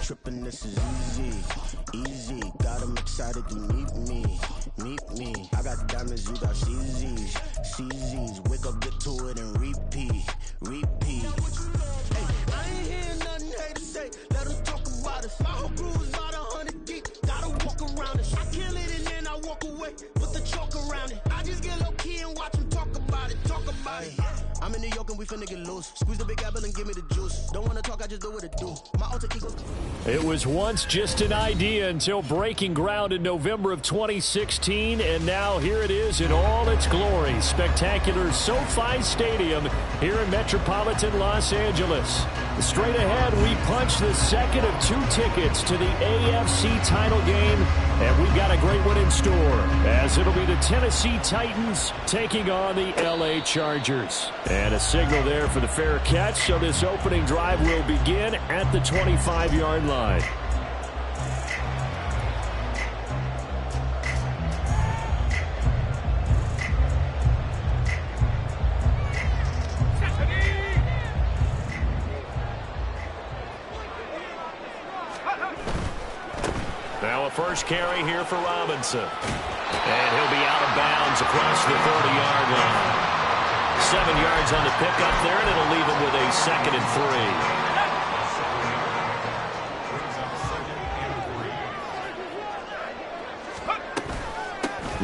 tripping, this is easy, easy. Got them excited to meet me, meet me. I got diamonds, you got CZs, CZs. Wake up, get to it, and repeat, repeat. Hey, I ain't hearing nothing hate to say. Let us talk about us. My whole crew is about 100 deep. Gotta walk around it. I kill it and then I walk away with the chalk around it. I just get low key and watch them talk about it, talk about it. I'm in New York and we finna get loose. Squeeze the big apple and give me the juice. Don't wanna talk, I just do what it do. My alter ego. It was once just an idea until breaking ground in November of 2016, and now here it is in all its glory. Spectacular SoFi Stadium here in metropolitan Los Angeles. Straight ahead, we punch the second of 2 tickets to the AFC title game, and we've got a great one in store, as it'll be the Tennessee Titans taking on the LA Chargers. And a signal there for the fair catch, so this opening drive will begin at the 25-yard line. Now a first carry here for Robinson. And he'll be out of bounds across the 40-yard line. 7 yards on the pickup there, and it'll leave him with a 2nd and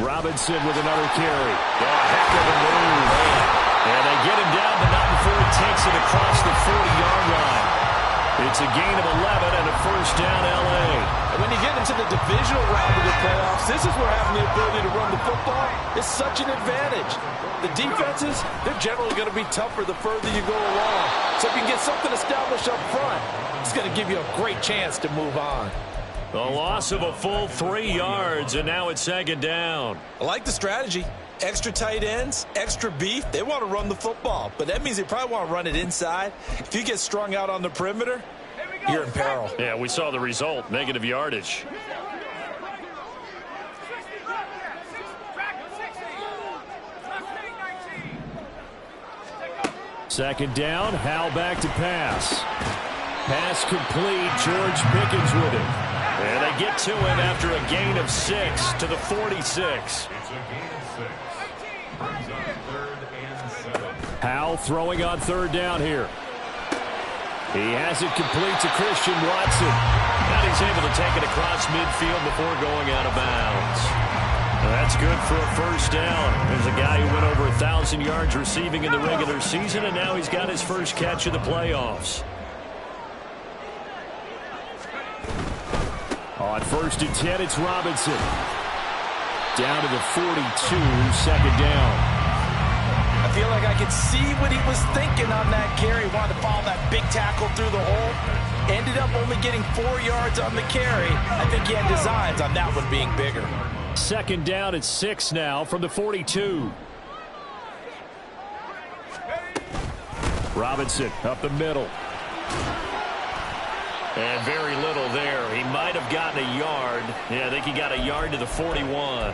3. Robinson with another carry. Oh, heck of a move. And they get him down, but not before he takes it across the 40-yard line. It's a gain of 11 and a first down, L.A. And when you get into the divisional round of the playoffs, this is where having the ability to run the football is such an advantage. The defenses, they're generally going to be tougher the further you go along. So if you can get something established up front, it's going to give you a great chance to move on. A loss of a full 3 yards, and now it's 2nd down. I like the strategy. Extra tight ends, extra beef. They want to run the football, but that means they probably want to run it inside. If you get strung out on the perimeter, you're in peril. Yeah, we saw the result, negative yardage. Second down, Howell back to pass. Pass complete, George Pickens with it. And they get to him after a gain of 6 to the 46. Howell throwing on 3rd down here. He has it complete to Christian Watson. And he's able to take it across midfield before going out of bounds. That's good for a first down. There's a guy who went over 1,000 yards receiving in the regular season, and now he's got his first catch of the playoffs. On 1st and 10, it's Robinson. Down to the 42, 2nd down. I feel like I could see what he was thinking on that carry. Wanted to follow that big tackle through the hole. Ended up only getting 4 yards on the carry. I think he had designs on that one being bigger. 2nd down at 6 now from the 42. Robinson up the middle. And very little there. He might have gotten a yard. Yeah, I think he got a yard to the 41.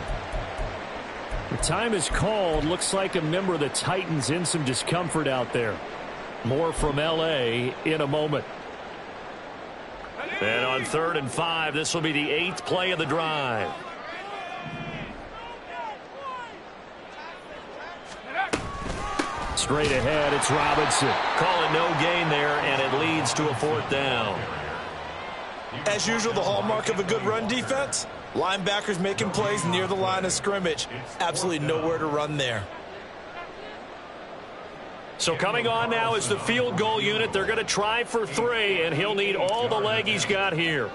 The time is called. Looks like a member of the Titans in some discomfort out there. More from L.A. in a moment. And on 3rd and 5, this will be the 8th play of the drive. Straight ahead, it's Robinson. Calling no gain there, and it leads to a 4th down. As usual, the hallmark of a good run defense, linebackers making plays near the line of scrimmage. Absolutely nowhere to run there. So coming on now is the field goal unit. They're going to try for 3, and he'll need all the leg he's got here.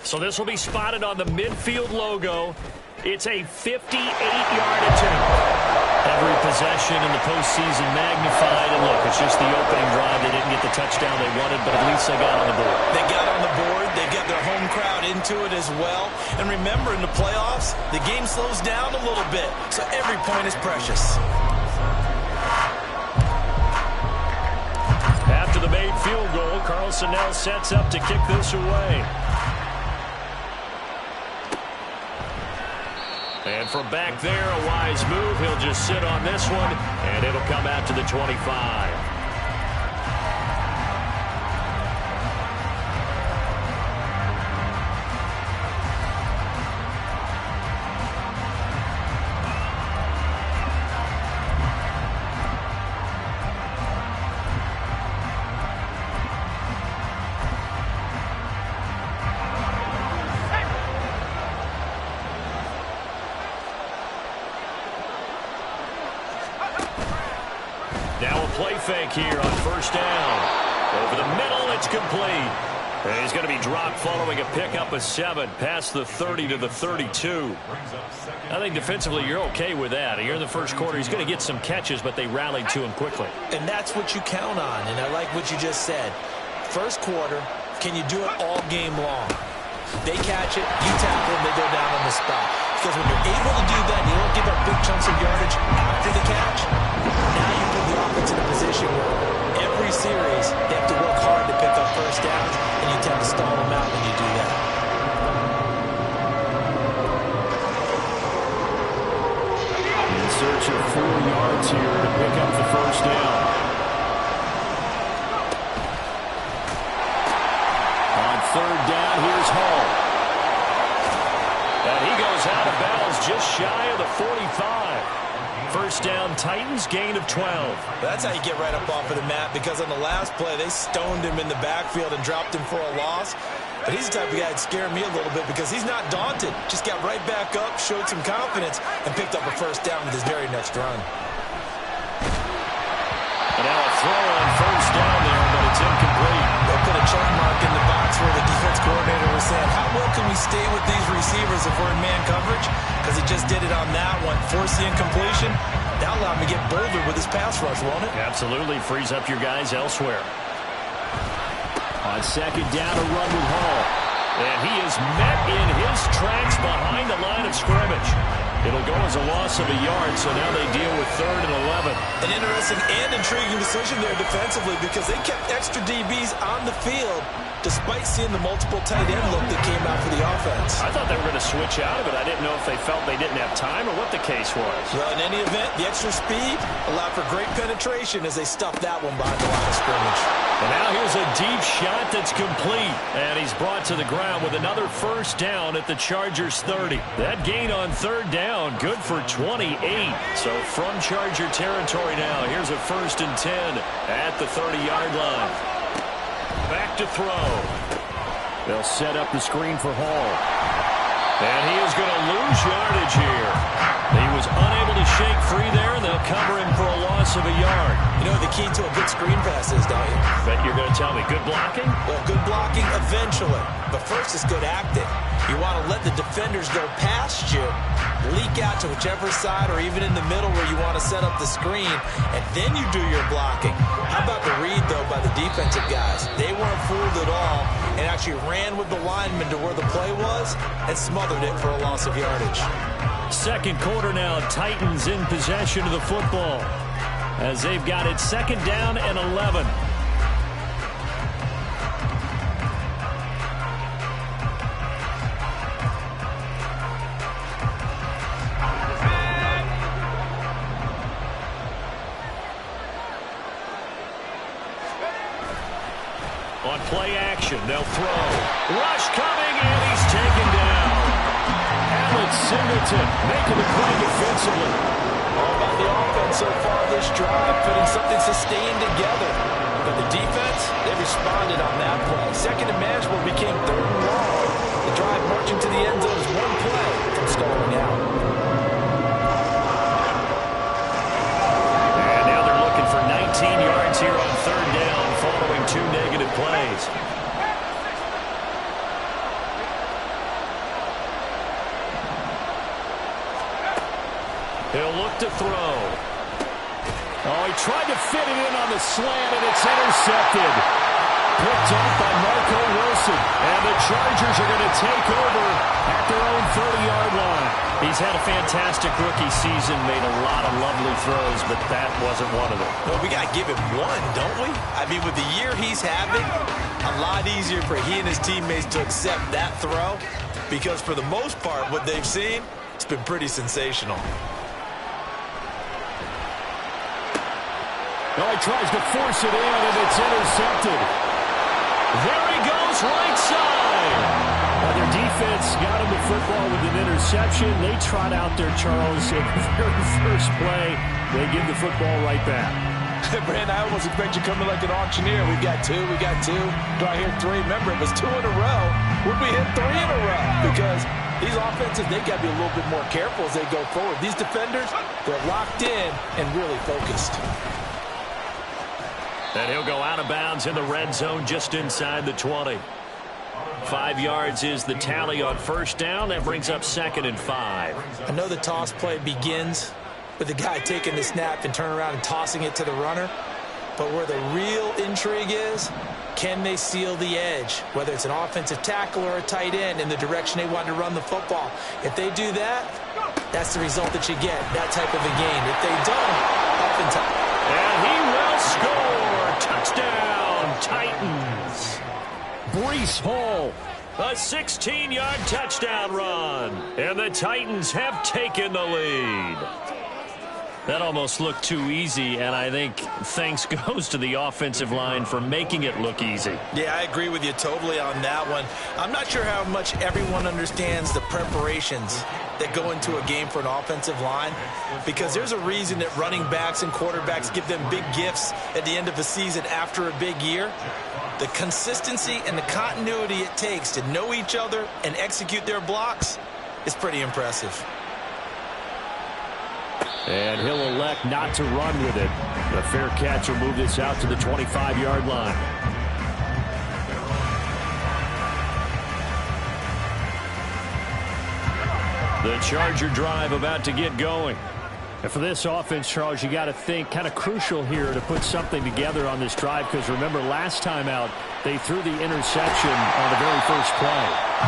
So this will be spotted on the midfield logo. It's a 58-yard attempt. Every possession in the postseason magnified. And look, it's just the opening drive. They didn't get the touchdown they wanted, but at least they got on the board. They got on the board. They got their home crowd into it as well. And remember, in the playoffs, the game slows down a little bit, so every point is precious. After the made field goal, Carlson now sets up to kick this away. And from back there, a wise move. He'll just sit on this one, and it'll come out to the 25. play fake here on first down. Over the middle, it's complete. And he's going to be dropped following a pickup of 7 past the 30 to the 32. I think defensively you're okay with that. Here in the first quarter, he's going to get some catches, but they rallied to him quickly. And that's what you count on, and I like what you just said. First quarter, can you do it all game long? They catch it, you tackle them, they go down on the spot. Because when you're able to do that, you don't give up big chunks of yardage after the catch, now you put the offense in a position where every series they have to work hard to pick up first downs, and you tend to stall them out when you do that. In search of 4 yards here to pick up the first down. On third down, here's Hall. And he goes out of bounds just shy of the 45. First down, Titans, gain of 12. That's how you get right up off of the mat, because on the last play, they stoned him in the backfield and dropped him for a loss. But he's the type of guy that scared me a little bit because he's not daunted. Just got right back up, showed some confidence, and picked up a first down with his very next run. And now a throw on first down there, but it's incomplete. They put a check mark in the box where the defense coordinator was saying, how well can we stay with these receivers if we're in man coverage? Because he just did it on that one. Force the incompletion. That allowed him to get bolder with his pass rush, won't it? Absolutely. Frees up your guys elsewhere. On second down, a run with Hall. And he is met in his tracks behind the line of scrimmage. It'll go as a loss of a yard, so now they deal with 3rd and 11. An interesting and intriguing decision there defensively, because they kept extra DBs on the field despite seeing the multiple tight end look that came out for the offense. I thought they were going to switch out of it. I didn't know if they felt they didn't have time or what the case was. Well, in any event, the extra speed allowed for great penetration as they stuffed that one behind the line of scrimmage. And now here's a deep shot that's complete. And he's brought to the ground with another first down at the Chargers 30. That gain on third down, good for 28. So from Charger territory now, here's a 1st and 10 at the 30-yard line. Back to throw. They'll set up the screen for Hall. And he is going to lose yardage here. He was unable to shake free there, and they'll cover him for a loss of a yard. You know the key to a good screen pass is, don't you? Bet you're going to tell me good blocking? Well, good blocking eventually. But first is good acting. You want to let the defenders go past you, leak out to whichever side or even in the middle where you want to set up the screen, and then you do your blocking. How about the read, though, by the defensive guys? They weren't fooled at all and actually ran with the lineman to where the play was and smothered it for a loss of yardage. Second quarter now, Titans in possession of the football as they've got it 2nd down and 11. On play action, they'll throw. Rush coming, and he's taken down. Alex Singleton making the play defensively. All about the offense so far this drive, putting something sustained together. But the defense, they responded on that play. 2nd and manageable became 3rd and long. The drive marching to the end zone is one play from stalling out. And now they're looking for 19 yards here on 3rd down following 2 negative plays. He'll look to throw. Oh, he tried to fit it in on the slant, and it's intercepted. Picked off by Marco Wilson. And the Chargers are going to take over at their own 30-yard line. He's had a fantastic rookie season, made a lot of lovely throws, but that wasn't one of them. Well, we got to give him one, don't we? I mean, with the year he's having, a lot easier for he and his teammates to accept that throw, because for the most part, what they've seen, it's been pretty sensational. Oh, he tries to force it in, and it's intercepted. There he goes, right side. Their defense got him the football with an interception. They trot out there, Charles, in the very first play. They give the football right back. Brand, I almost expect you coming like an auctioneer. We got two. Do I hear 3? Remember, it was 2 in a row. Would we hit 3 in a row? Because these offenses, they got to be a little bit more careful as they go forward. These defenders, they're locked in and really focused. And he'll go out of bounds in the red zone just inside the 20. 5 yards is the tally on first down. That brings up 2nd and 5. I know the toss play begins with the guy taking the snap and turning around and tossing it to the runner. But where the real intrigue is, can they seal the edge, whether it's an offensive tackle or a tight end, in the direction they want to run the football? If they do that, that's the result that you get, that type of a game. If they don't, oftentimes. And he will score. Touchdown, Titans. Breece Hall, a 16-yard touchdown run. And the Titans have taken the lead. That almost looked too easy, and I think thanks goes to the offensive line for making it look easy. Yeah, I agree with you totally on that one. I'm not sure how much everyone understands the preparations that go into a game for an offensive line, because there's a reason that running backs and quarterbacks give them big gifts at the end of a season after a big year. The consistency and the continuity it takes to know each other and execute their blocks is pretty impressive. And he'll elect not to run with it. The fair catch will move this out to the 25-yard line. The Charger drive about to get going. And for this offense, Charles, you got to think kind of crucial here to put something together on this drive, because remember last time out they threw the interception on the very first play.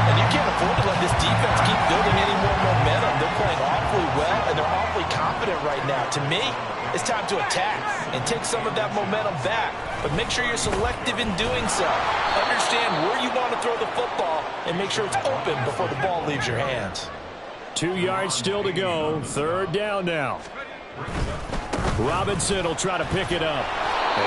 And you can't afford to let this defense keep building any more momentum. They're playing awfully well, and they're awfully confident right now. To me, it's time to attack and take some of that momentum back. But make sure you're selective in doing so. Understand where you want to throw the football and make sure it's open before the ball leaves your hands. 2 yards still to go. 3rd down now. Robinson will try to pick it up.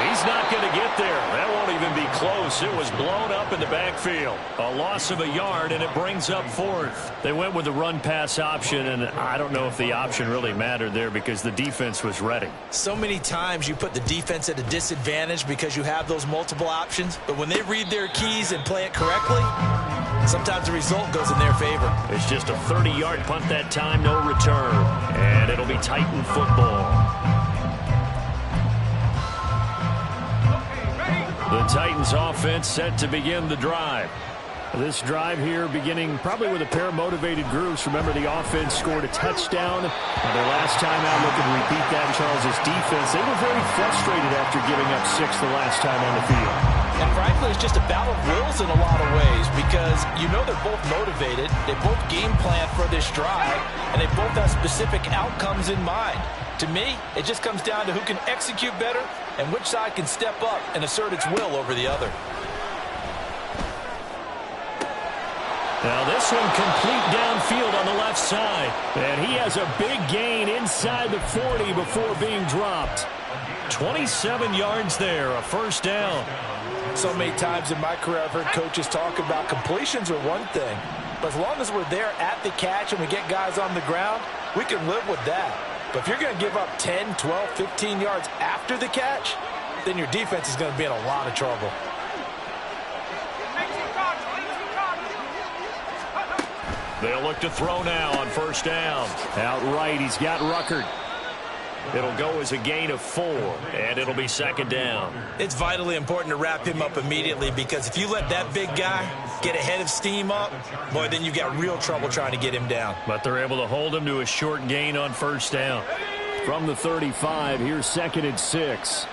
He's not going to get there. That won't even be close. It was blown up in the backfield. A loss of a yard, and it brings up 4th. They went with the run-pass option, and I don't know if the option really mattered there because the defense was ready. So many times you put the defense at a disadvantage because you have those multiple options, but when they read their keys and play it correctly, sometimes the result goes in their favor. It's just a 30-yard punt that time, no return. And it'll be Titan football. The Titans offense set to begin the drive. This drive here beginning probably with a pair of motivated groups. Remember, the offense scored a touchdown. Their last time out, looking to repeat that, Charles' defense. They were very frustrated after giving up 6 the last time on the field. And frankly, it's just a battle of wills in a lot of ways, because you know they're both motivated, they both game plan for this drive, and they both have specific outcomes in mind. To me, it just comes down to who can execute better and which side can step up and assert its will over the other. Now this one complete downfield on the left side. And he has a big gain inside the 40 before being dropped. 27 yards there, a 1st down. So many times in my career I've heard coaches talk about completions are one thing, but as long as we're there at the catch and we get guys on the ground, we can live with that. But if you're going to give up 10, 12, 15 yards after the catch, then your defense is going to be in a lot of trouble. They'll look to throw now on 1st down. Outright, he's got Ruckert. It'll go as a gain of 4, and it'll be 2nd down. It's vitally important to wrap him up immediately, because if you let that big guy get ahead of steam up, boy, then you've got real trouble trying to get him down. But they're able to hold him to a short gain on 1st down. From the 35, here's 2nd and 6.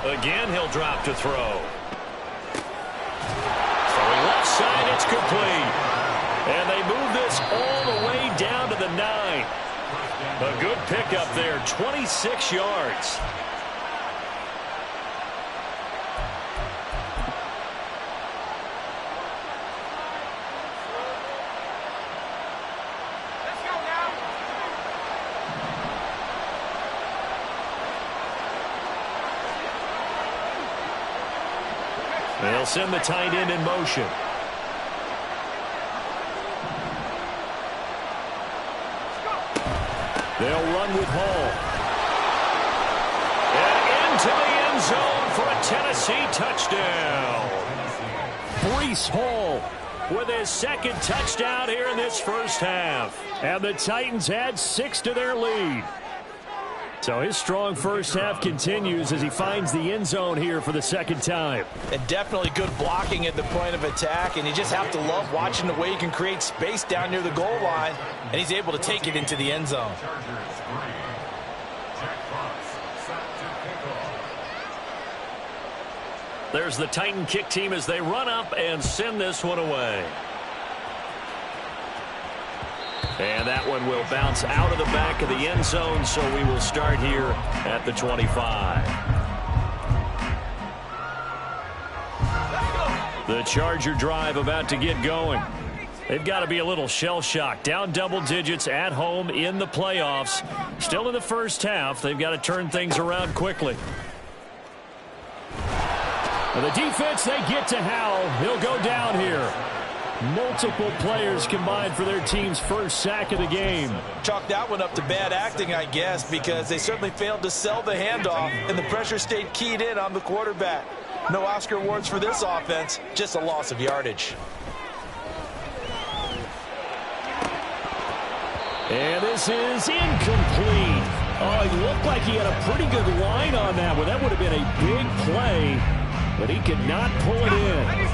Again, he'll drop to throw. Throwing left side, it's complete. And they move this all the way down to the 9. A good pickup there, 26 yards. They'll send the tight end in motion. They'll run with Hall. And into the end zone for a Tennessee touchdown. Breece Hall with his second touchdown here in this first half. And the Titans add 6 to their lead. So his strong first half continues as he finds the end zone here for the second time. And definitely good blocking at the point of attack, and you just have to love watching the way he can create space down near the goal line, and he's able to take it into the end zone. There's the Titan kick team as they run up and send this one away. And that one will bounce out of the back of the end zone, so we will start here at the 25. The Charger drive about to get going. They've got to be a little shell-shocked. Down double digits at home in the playoffs. Still in the first half. They've got to turn things around quickly. And the defense, they get to Howell. He'll go down here. Multiple players combined for their team's first sack of the game. Chalk that one up to bad acting, I guess, because they certainly failed to sell the handoff, and the pressure stayed keyed in on the quarterback. No Oscar awards for this offense, just a loss of yardage. And this is incomplete. Oh, he looked like he had a pretty good line on that one. That would have been a big play, but he could not pull it in.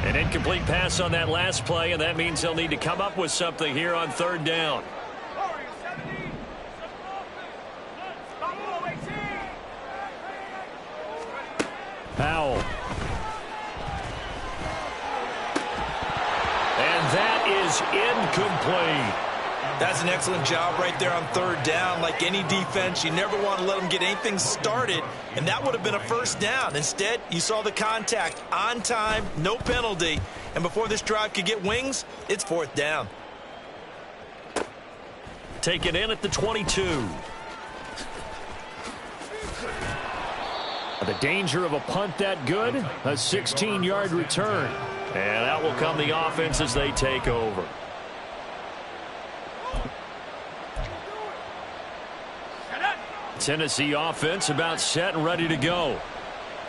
An incomplete pass on that last play, and that means they'll need to come up with something here on third down. Powell. And that is incomplete. That's an excellent job right there on third down. Like any defense, you never want to let them get anything started, and that would have been a first down. Instead, you saw the contact on time, no penalty, and before this drive could get wings, it's fourth down. Taken in at the 22. The danger of a punt that good, a 16-yard return. And out will come the offense as they take over. Tennessee offense about set and ready to go.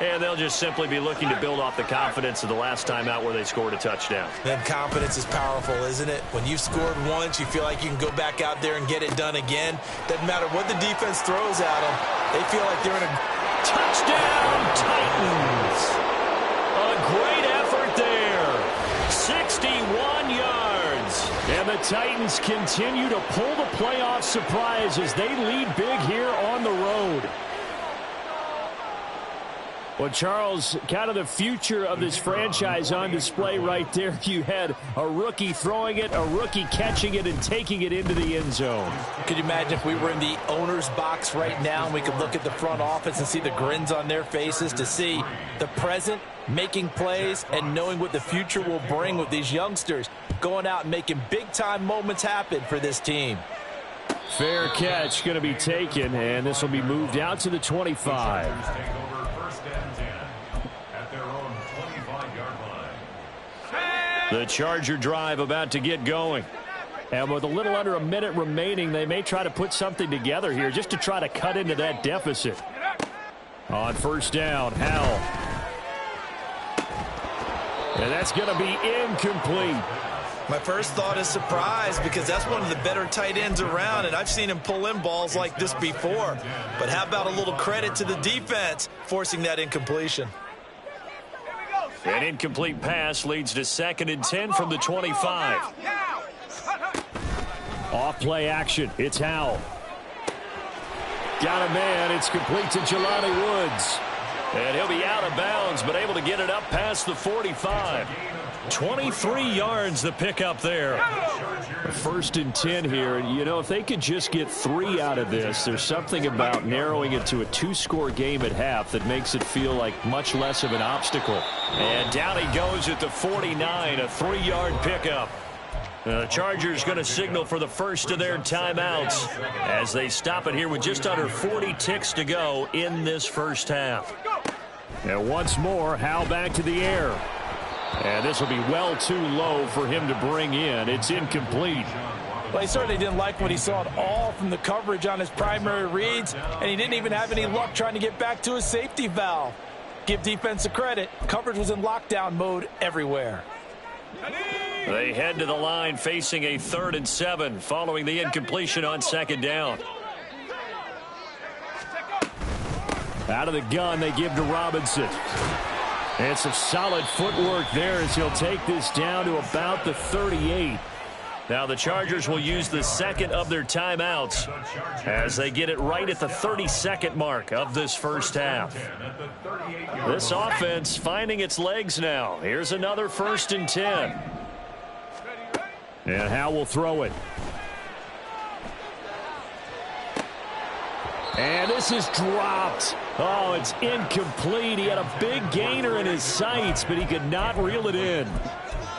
And they'll just simply be looking to build off the confidence of the last time out where they scored a touchdown. And confidence is powerful, isn't it? When you've scored once, you feel like you can go back out there and get it done again. Doesn't matter what the defense throws at them. They feel like they're in a touchdown Titans. A great effort there. 61 yards. And the Titans continue to pull the playoff surprise as they lead big here on the road. Well, Charles, kind of the future of this franchise on display right there. You had a rookie throwing it, a rookie catching it, and taking it into the end zone. Could you imagine if we were in the owner's box right now and we could look at the front office and see the grins on their faces, to see the present making plays and knowing what the future will bring with these youngsters going out and making big-time moments happen for this team. Fair catch going to be taken, and this will be moved out to the 25. The Charger drive about to get going. And with a little under a minute remaining, they may try to put something together here just to try to cut into that deficit. On first down, Howell. And that's going to be incomplete. My first thought is surprise, because that's one of the better tight ends around, and I've seen him pull in balls like this before. But how about a little credit to the defense forcing that incompletion? An incomplete pass leads to 2nd and 10 from the 25. Off play action. It's Howell. Got a man. It's complete to Jelani Woods. And he'll be out of bounds, but able to get it up past the 45. 23 yards the pickup there. 1st and 10 here. You know, if they could just get 3 out of this, there's something about narrowing it to a 2-score game at half that makes it feel like much less of an obstacle. And down he goes at the 49, a 3-yard pickup. The Chargers going to signal for the first of their timeouts as they stop it here with just under 40 ticks to go in this first half. And once more, Howell back to the air. And this will be well too low for him to bring in. It's incomplete. Well, he certainly didn't like what he saw at all from the coverage on his primary reads, and he didn't even have any luck trying to get back to his safety valve. Give defense a credit. Coverage was in lockdown mode everywhere. They head to the line facing a 3rd and 7 following the incompletion on 2nd down. Out of the gun, they give to Robinson. And some solid footwork there as he'll take this down to about the 38. Now the Chargers will use the second of their timeouts as they get it right at the 32nd mark of this first half. This offense finding its legs now. Here's another 1st and 10. And Howe will throw it. And this is dropped. Oh, it's incomplete. He had a big gainer in his sights, but he could not reel it in.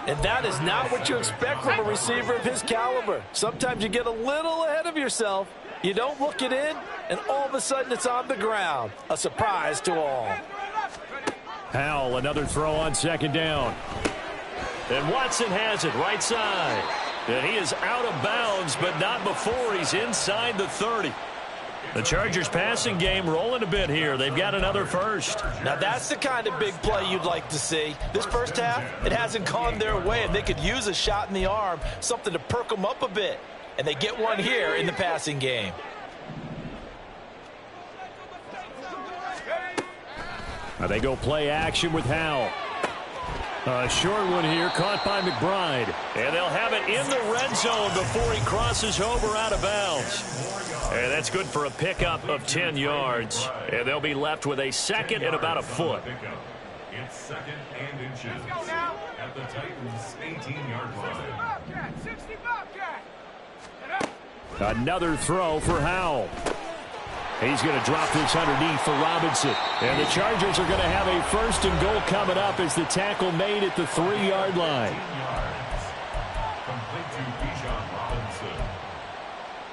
And that is not what you expect from a receiver of his caliber. Sometimes you get a little ahead of yourself. You don't look it in, and all of a sudden it's on the ground. A surprise to all. Howell, another throw on 2nd down. And Watson has it right side. And he is out of bounds, but not before he's inside the 30. The Chargers passing game rolling a bit here. They've got another first. Now that's the kind of big play you'd like to see. This first half, it hasn't gone their way, and they could use a shot in the arm, something to perk them up a bit. And they get one here in the passing game. Now they go play action with Howell. A short one here caught by McBride. And they'll have it in the red zone before he crosses over out of bounds. And that's good for a pickup of 10 yards. And they'll be left with a 2nd and about a foot. It's 2nd and inches at the Titans' 18-yard line. Another throw for Howell. He's going to drop this underneath for Robinson. And the Chargers are going to have a 1st and goal coming up as the tackle made at the 3-yard line. Complete to Bijan Robinson.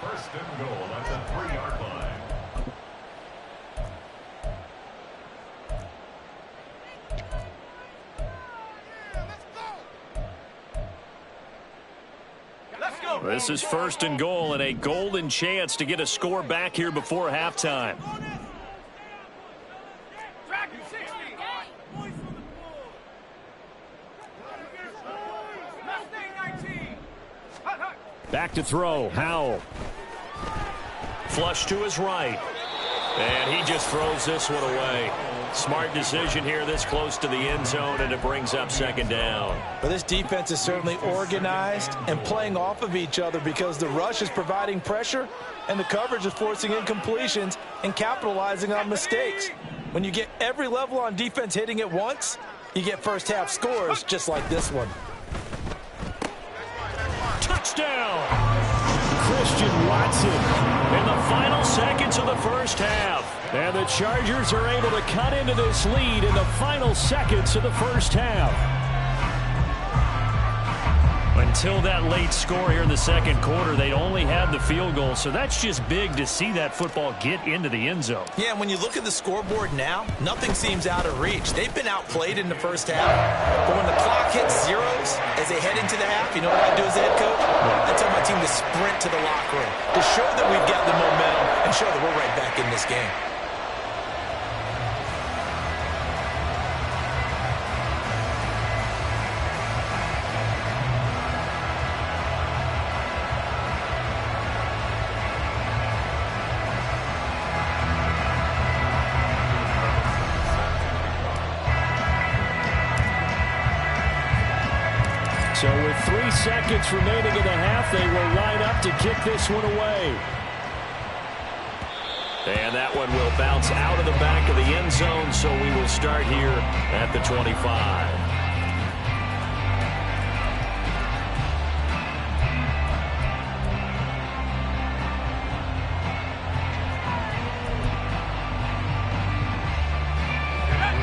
1st and goal at the 3-yard line. This is 1st and goal and a golden chance to get a score back here before halftime. Back to throw. Howell. Flush to his right. And he just throws this one away. Smart decision here this close to the end zone, and it brings up 2nd down. But this defense is certainly organized and playing off of each other because the rush is providing pressure and the coverage is forcing incompletions and capitalizing on mistakes. When you get every level on defense hitting at once, you get first half scores just like this one. Touchdown! Christian Watson in the final seconds of the first half. And the Chargers are able to cut into this lead in the final seconds of the first half. Until that late score here in the 2nd quarter, they only had the field goal. So that's just big to see that football get into the end zone. Yeah, when you look at the scoreboard now, nothing seems out of reach. They've been outplayed in the first half. But when the clock hits zeros as they head into the half, you know what I do as a head coach? I tell my team to sprint to the locker room to show that we've got the momentum and show that we're right back in this game. So with 3 seconds remaining in the half, they will line up to kick this one away. And that one will bounce out of the back of the end zone, so we will start here at the 25.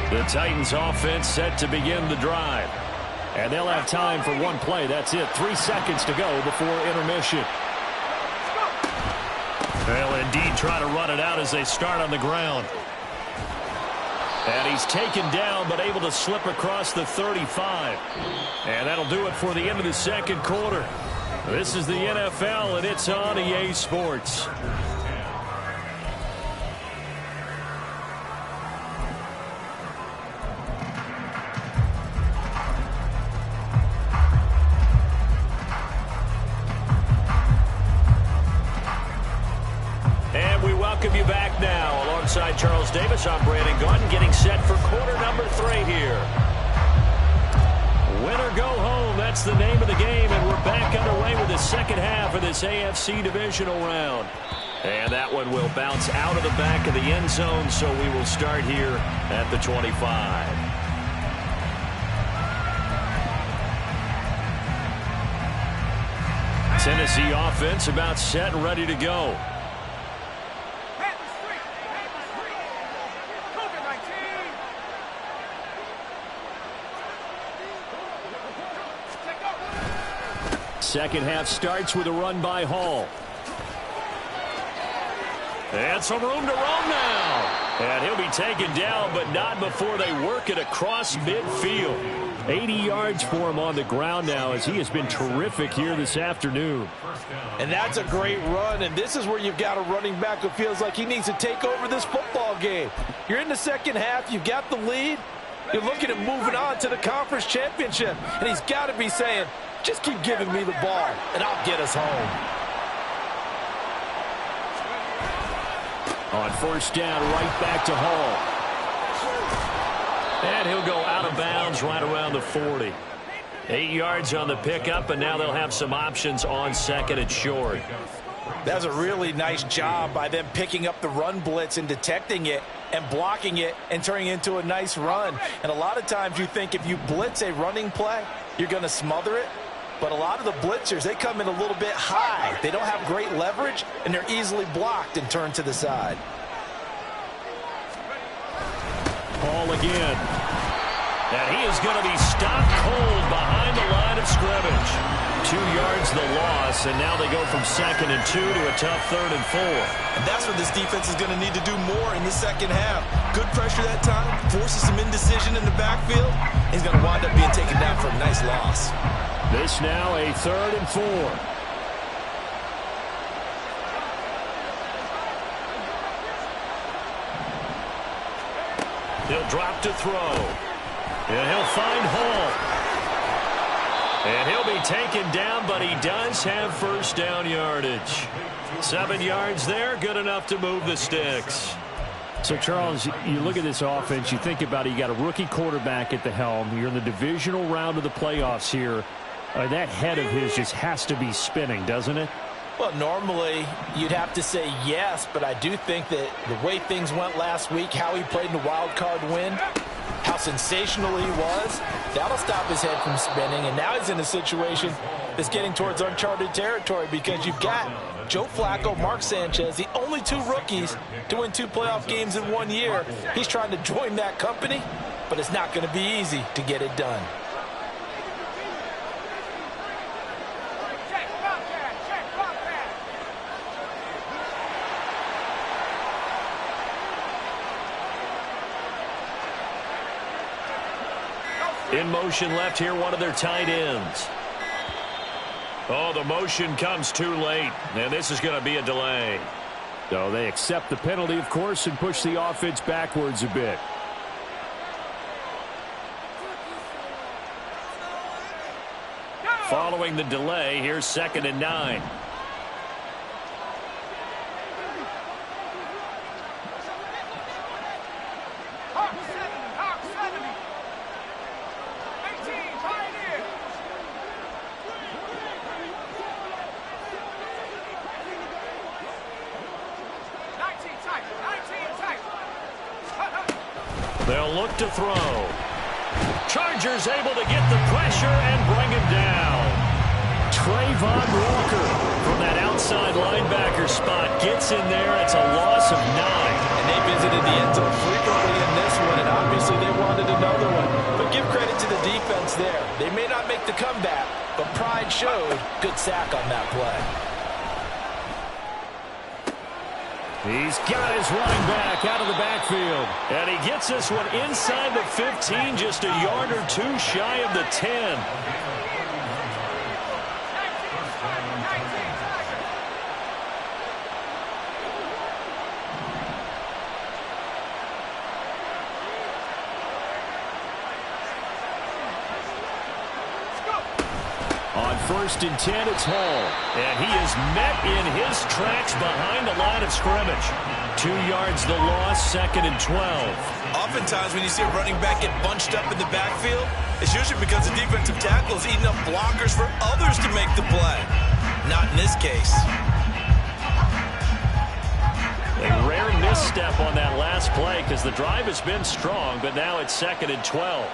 The Titans offense set to begin the drive. And they'll have time for one play. That's it. 3 seconds to go before intermission. They'll indeed try to run it out as they start on the ground. And he's taken down but able to slip across the 35. And that'll do it for the end of the 2nd quarter. This is the NFL, and it's on EA Sports. Charles Davis, I'm Brandon Gaudin, getting set for quarter number 3 here. Win or go home, that's the name of the game, and we're back underway with the second half of this AFC divisional round. And that one will bounce out of the back of the end zone, so we will start here at the 25. Tennessee offense about set and ready to go. Second half starts with a run by Hall. And some room to roam now. And he'll be taken down, but not before they work it across midfield. 80 yards for him on the ground now, as he has been terrific here this afternoon. And that's a great run, and this is where you've got a running back who feels like he needs to take over this football game. You're in the second half, you've got the lead, you're looking at moving on to the conference championship, and he's got to be saying, just keep giving me the ball, and I'll get us home. On first down, right back to Hall. And he'll go out of bounds right around the 40. 8 yards on the pickup, and now they'll have some options on second and short. That's a really nice job by them picking up the run blitz and detecting it and blocking it and turning it into a nice run. And a lot of times you think if you blitz a running play, you're going to smother it. But a lot of the blitzers, they come in a little bit high. They don't have great leverage, and they're easily blocked and turned to the side. Ball again. And he is going to be stopped cold behind the line of scrimmage. 2 yards the loss, and now they go from 2nd and 2 to a tough 3rd and 4. And that's what this defense is going to need to do more in the second half. Good pressure that time, forces some indecision in the backfield. He's going to wind up being taken down for a nice loss. This now a 3rd and 4. He'll drop to throw. And he'll find Hall. And he'll be taken down, but he does have first down yardage. 7 yards there, good enough to move the sticks. So, Charles, you look at this offense, you think about it, you got a rookie quarterback at the helm. You're in the divisional round of the playoffs here. That head of his just has to be spinning, doesn't it? Well, normally you'd have to say yes, but I do think that the way things went last week, how he played in the wild card win, how sensational he was, that'll stop his head from spinning. And now he's in a situation that's getting towards uncharted territory because you've got Joe Flacco, Mark Sanchez, the only 2 rookies to win 2 playoff games in 1 year. He's trying to join that company, but it's not going to be easy to get it done. In motion left here, one of their tight ends. Oh, the motion comes too late, and this is going to be a delay. So they accept the penalty, of course, and push the offense backwards a bit. Following the delay, here's 2nd and 9. They'll look to throw. Chargers able to get the pressure and bring him down. Trayvon Walker from that outside linebacker spot gets in there. It's a loss of 9. And they visited the end zone frequently in this one, and obviously they wanted another one. But give credit to the defense there. They may not make the comeback, but pride showed. Good sack on that play. He's got his running back out of the backfield. And he gets this one inside the 15, just a yard or 2 shy of the 10. On 1st and 10, it's Hall. And he is met in his tracks behind the line of scrimmage. 2 yards the loss, 2nd and 12. Oftentimes when you see a running back get bunched up in the backfield, it's usually because the defensive tackle is eating up blockers for others to make the play. Not in this case. A rare misstep on that last play because the drive has been strong, but now it's 2nd and 12.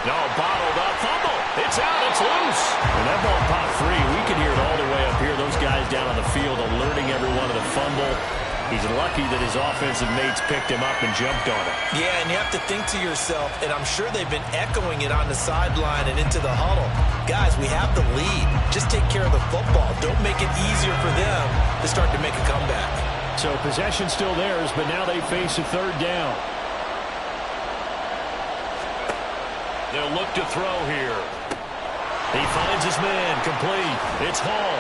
No, bottled up, fumble. It's out, it's loose. And that ball popped free. We can hear it all the way up here. Those guys down on the field alerting everyone of the fumble. He's lucky that his offensive mates picked him up and jumped on him. Yeah, and you have to think to yourself, and I'm sure they've been echoing it on the sideline and into the huddle. Guys, we have the lead. Just take care of the football. Don't make it easier for them to start to make a comeback. So possession still theirs, but now they face a 3rd down. They'll look to throw here. He finds his man, complete. It's Hall.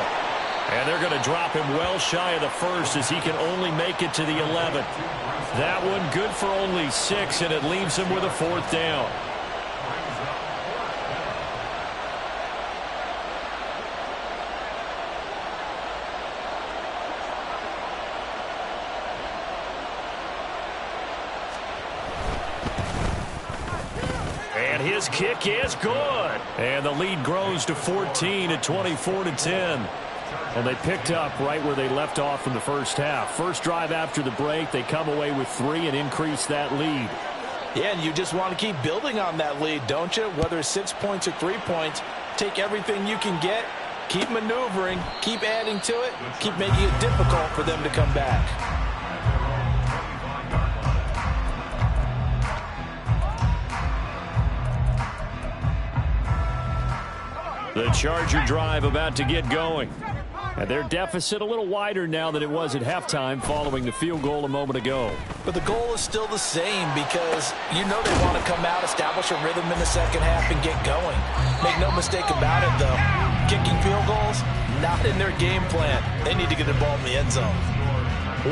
And they're going to drop him well shy of the 1st as he can only make it to the 11th. That one good for only 6, and it leaves him with a 4th down. And his kick is good. And the lead grows to 14 at 24-10. And they picked up right where they left off in the first half. First drive after the break, they come away with 3 and increase that lead. Yeah, and you just want to keep building on that lead, don't you? Whether it's 6 points or 3 points, take everything you can get, keep maneuvering, keep adding to it, keep making it difficult for them to come back. The Charger drive about to get going. And their deficit a little wider now than it was at halftime following the field goal a moment ago. But the goal is still the same because you know they want to come out, establish a rhythm in the second half, and get going. Make no mistake about it, though. Kicking field goals, not in their game plan. They need to get the ball in the end zone.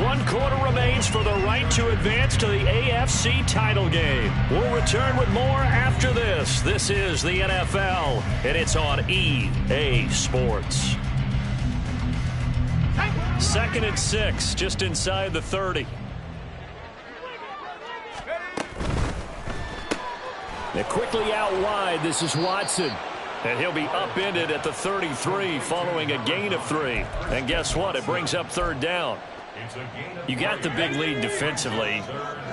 1 quarter remains for the right to advance to the AFC title game. We'll return with more after this. This is the NFL, and it's on EA Sports. 2nd and 6, just inside the 30. They're quickly out wide. This is Watson. And he'll be upended at the 33 following a gain of 3. And guess what? It brings up 3rd down. You got the big lead defensively,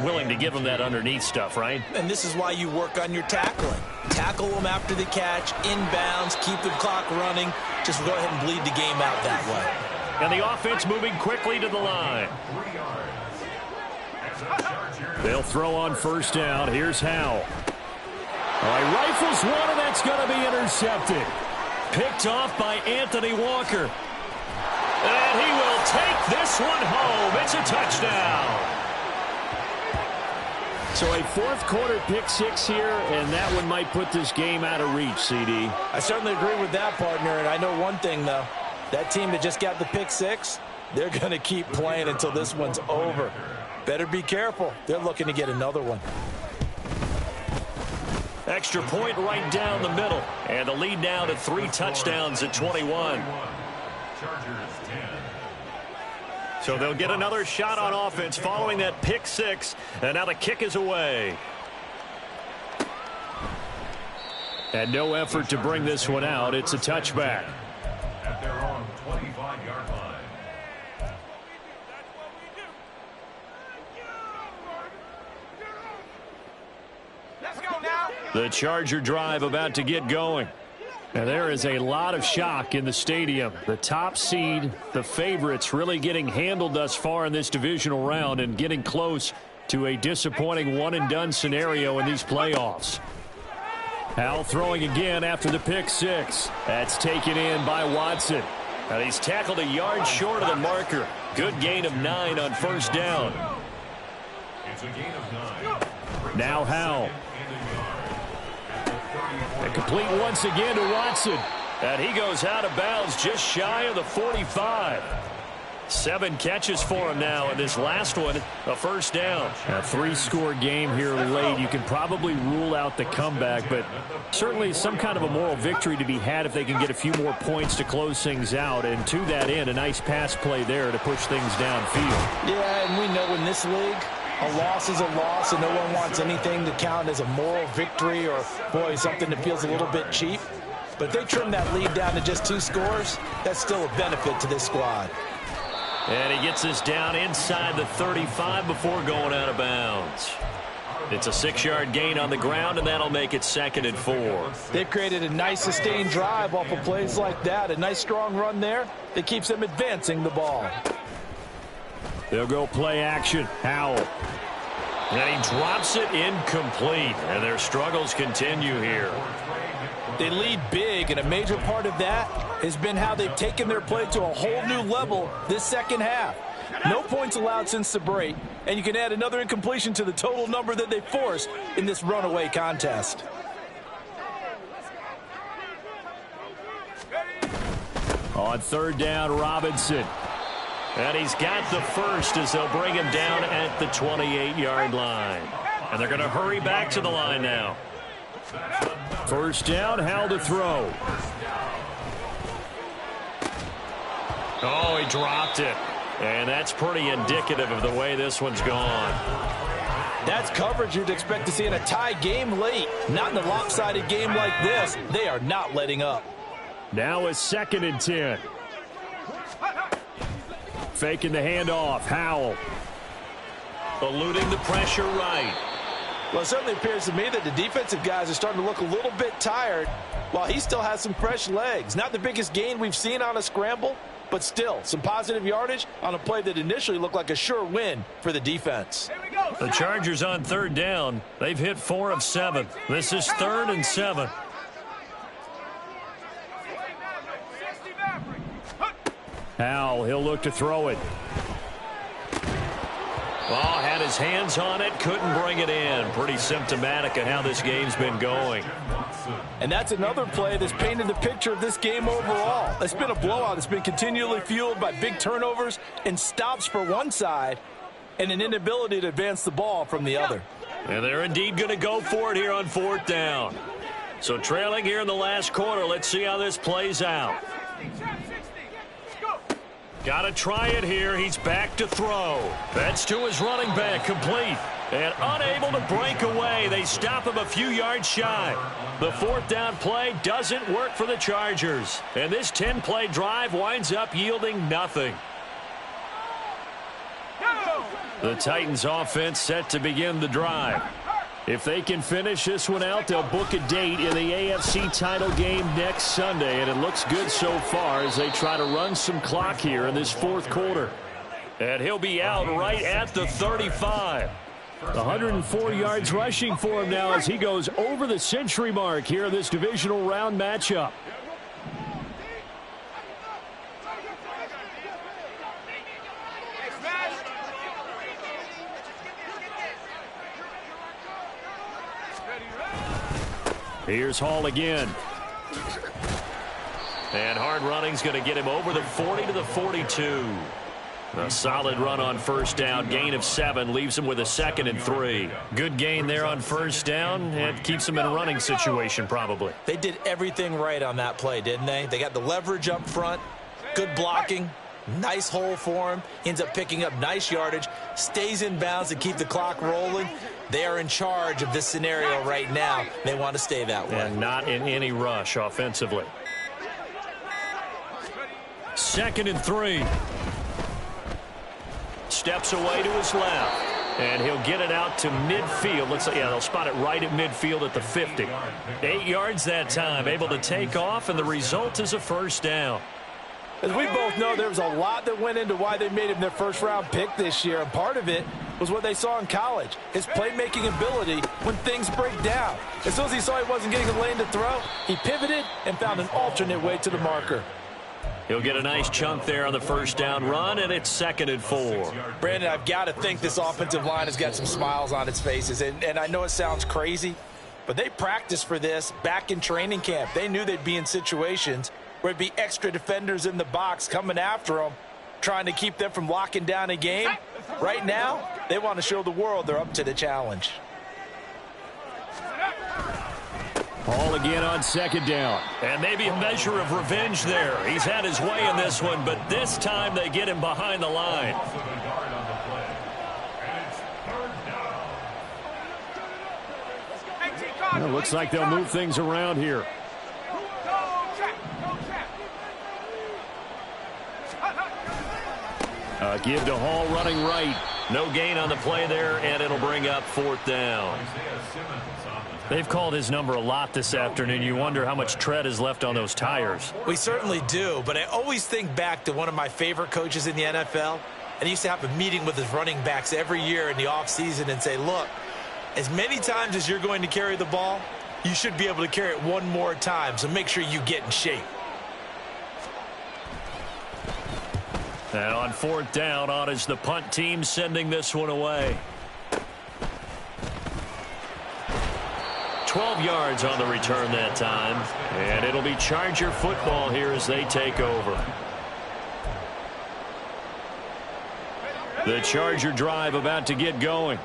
willing to give them that underneath stuff, right? And this is why you work on your tackling. Tackle them after the catch, inbounds, keep the clock running. Just go ahead and bleed the game out that way. And the offense moving quickly to the line. They'll throw on 1st down. Here's Howe. All right, rifles one, and that's going to be intercepted. Picked off by Anthony Walker. And he will take this one home. It's a touchdown. So a 4th quarter pick 6 here, and that one might put this game out of reach, CD. I certainly agree with that, partner, and I know one thing, though. That team that just got the pick 6, they're going to keep playing until this one's over. Better be careful. They're looking to get another one. Extra point right down the middle. And the lead now to 3 touchdowns at 21. So they'll get another shot on offense following that pick 6. And now the kick is away. And no effort to bring this one out. It's a touchback. At their own 25-yard line. Let's go now. The Charger drive about to get going. Now there is a lot of shock in the stadium. The top seed, the favorites, really getting handled thus far in this divisional round and getting close to a disappointing one-and-done scenario in these playoffs. Howell throwing again after the pick 6. That's taken in by Watson. And he's tackled a yard short of the marker. Good gain of 9 on 1st down. It's a gain of 9. Now Howell. And complete once again to Watson. And he goes out of bounds just shy of the 45. 7 catches for him now, and this last one, a first down. A 3-score game here late. You can probably rule out the comeback, but certainly some kind of a moral victory to be had if they can get a few more points to close things out. And to that end, a nice pass play there to push things downfield. Yeah, and we know in this league, a loss is a loss, and no one wants anything to count as a moral victory or, boy, something that feels a little bit cheap. But if they trim that lead down to just 2 scores, that's still a benefit to this squad. And he gets us down inside the 35 before going out of bounds. It's a 6-yard gain on the ground, and that'll make it 2nd and 4. They've created a nice sustained drive off of plays like that. A nice strong run there that keeps them advancing the ball. They'll go play action. Howell. And he drops it incomplete. And their struggles continue here. They lead big, and a major part of that has been how they've taken their play to a whole new level this second half. No points allowed since the break, and you can add another incompletion to the total number that they forced in this runaway contest. On 3rd down, Robinson. And he's got the first as they'll bring him down at the 28-yard line. And they're going to hurry back to the line now. 1st down, Howell to throw. Oh, he dropped it. And that's pretty indicative of the way this one's gone. That's coverage you'd expect to see in a tie game late. Not in a lopsided game like this. They are not letting up. Now a 2nd and 10. Faking the handoff. Howell. Eluding the pressure right. Well, it certainly appears to me that the defensive guys are starting to look a little bit tired while he still has some fresh legs. Not the biggest gain we've seen on a scramble, but still some positive yardage on a play that initially looked like a sure win for the defense. The Chargers on 3rd down. They've hit 4 of 7. This is 3rd and 7. Howell, he'll look to throw it. Oh, had his hands on it, couldn't bring it in. Pretty symptomatic of how this game's been going. And that's another play that's painted the picture of this game overall. It's been a blowout. It's been continually fueled by big turnovers and stops for one side and an inability to advance the ball from the other. And they're indeed going to go for it here on 4th down. So trailing here in the last quarter, let's see how this plays out. Got to try it here. He's back to throw. That's to his running back, complete. And unable to break away. They stop him a few yards shy. The 4th down play doesn't work for the Chargers. And this 10-play drive winds up yielding nothing. The Titans offense set to begin the drive. If they can finish this one out, they'll book a date in the AFC title game next Sunday. And it looks good so far as they try to run some clock here in this 4th quarter. And he'll be out right at the 35. 104 yards rushing for him now as he goes over the century mark here in this divisional round matchup. Here's Hall again. And hard running's going to get him over the 40 to the 42. A solid run on 1st down. Gain of 7 leaves him with a 2nd and 3. Good gain there on 1st down. It keeps him in a running situation probably. They did everything right on that play, didn't they? They got the leverage up front. Good blocking. Nice hole for him. Ends up picking up nice yardage. Stays in bounds to keep the clock rolling. They are in charge of this scenario right now. They want to stay that way. And not in any rush offensively. 2nd and 3. Steps away to his left. And he'll get it out to midfield. They'll spot it right at midfield at the 50. 8 yards that time. Able to take off, and the result is a 1st down. As we both know, there was a lot that went into why they made him their first-round pick this year. And part of it was what they saw in college, his playmaking ability when things break down. As soon as he saw he wasn't getting a lane to throw, he pivoted and found an alternate way to the marker. He'll get a nice chunk there on the 1st down run, and it's 2nd and 4. Brandon, I've got to think this offensive line has got some smiles on its faces. And I know it sounds crazy, But they practiced for this back in training camp. They knew they'd be in situations where it'd be extra defenders in the box coming after them, trying to keep them from locking down a game. Right now, they want to show the world they're up to the challenge. Ball again on second down. And maybe a measure of revenge there. He's had his way in this one, but this time they get him behind the line. It looks like they'll move things around here. Give to Hall running right. No gain on the play there, and it'll bring up fourth down. They've called his number a lot this afternoon. You wonder how much tread is left on those tires. We certainly do, but I always think back to one of my favorite coaches in the NFL, and he used to have a meeting with his running backs every year in the offseason and say, look, as many times as you're going to carry the ball, you should be able to carry it one more time, so make sure you get in shape. And on fourth down, on is the punt team sending this one away. 12 yards on the return that time. And it'll be Charger football here as they take over. The Charger drive about to get going.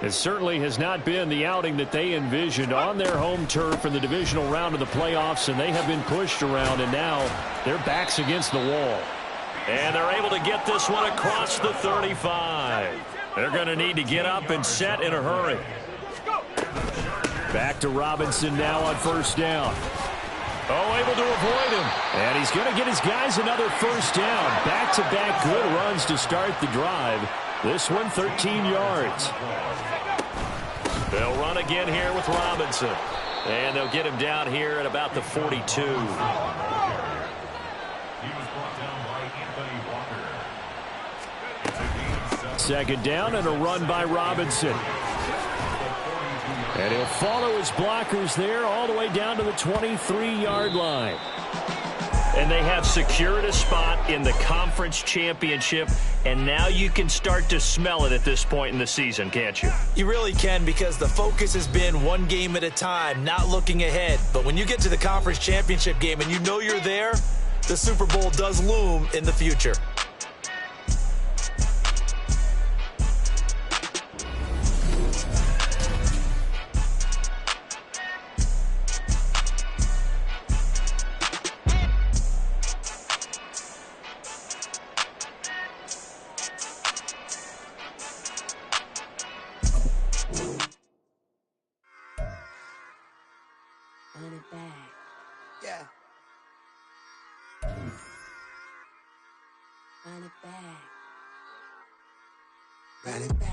It certainly has not been the outing that they envisioned on their home turf in the divisional round of the playoffs, and they have been pushed around, and now their back's against the wall. And they're able to get this one across the 35. They're going to need to get up and set in a hurry. Back to Robinson now on first down. Oh, able to avoid him. And he's going to get his guys another first down. Back-to-back good runs to start the drive. This one 13 yards. They'll run again here with Robinson. And they'll get him down here at about the 42. Second down and a run by Robinson. And he'll follow his blockers there all the way down to the 23-yard line. And they have secured a spot in the conference championship, and now you can start to smell it at this point in the season, can't you? You really can, because the focus has been one game at a time, not looking ahead. But when you get to the conference championship game and you know you're there, the Super Bowl does loom in the future. Run it back. Yeah. Run it back. Run it back.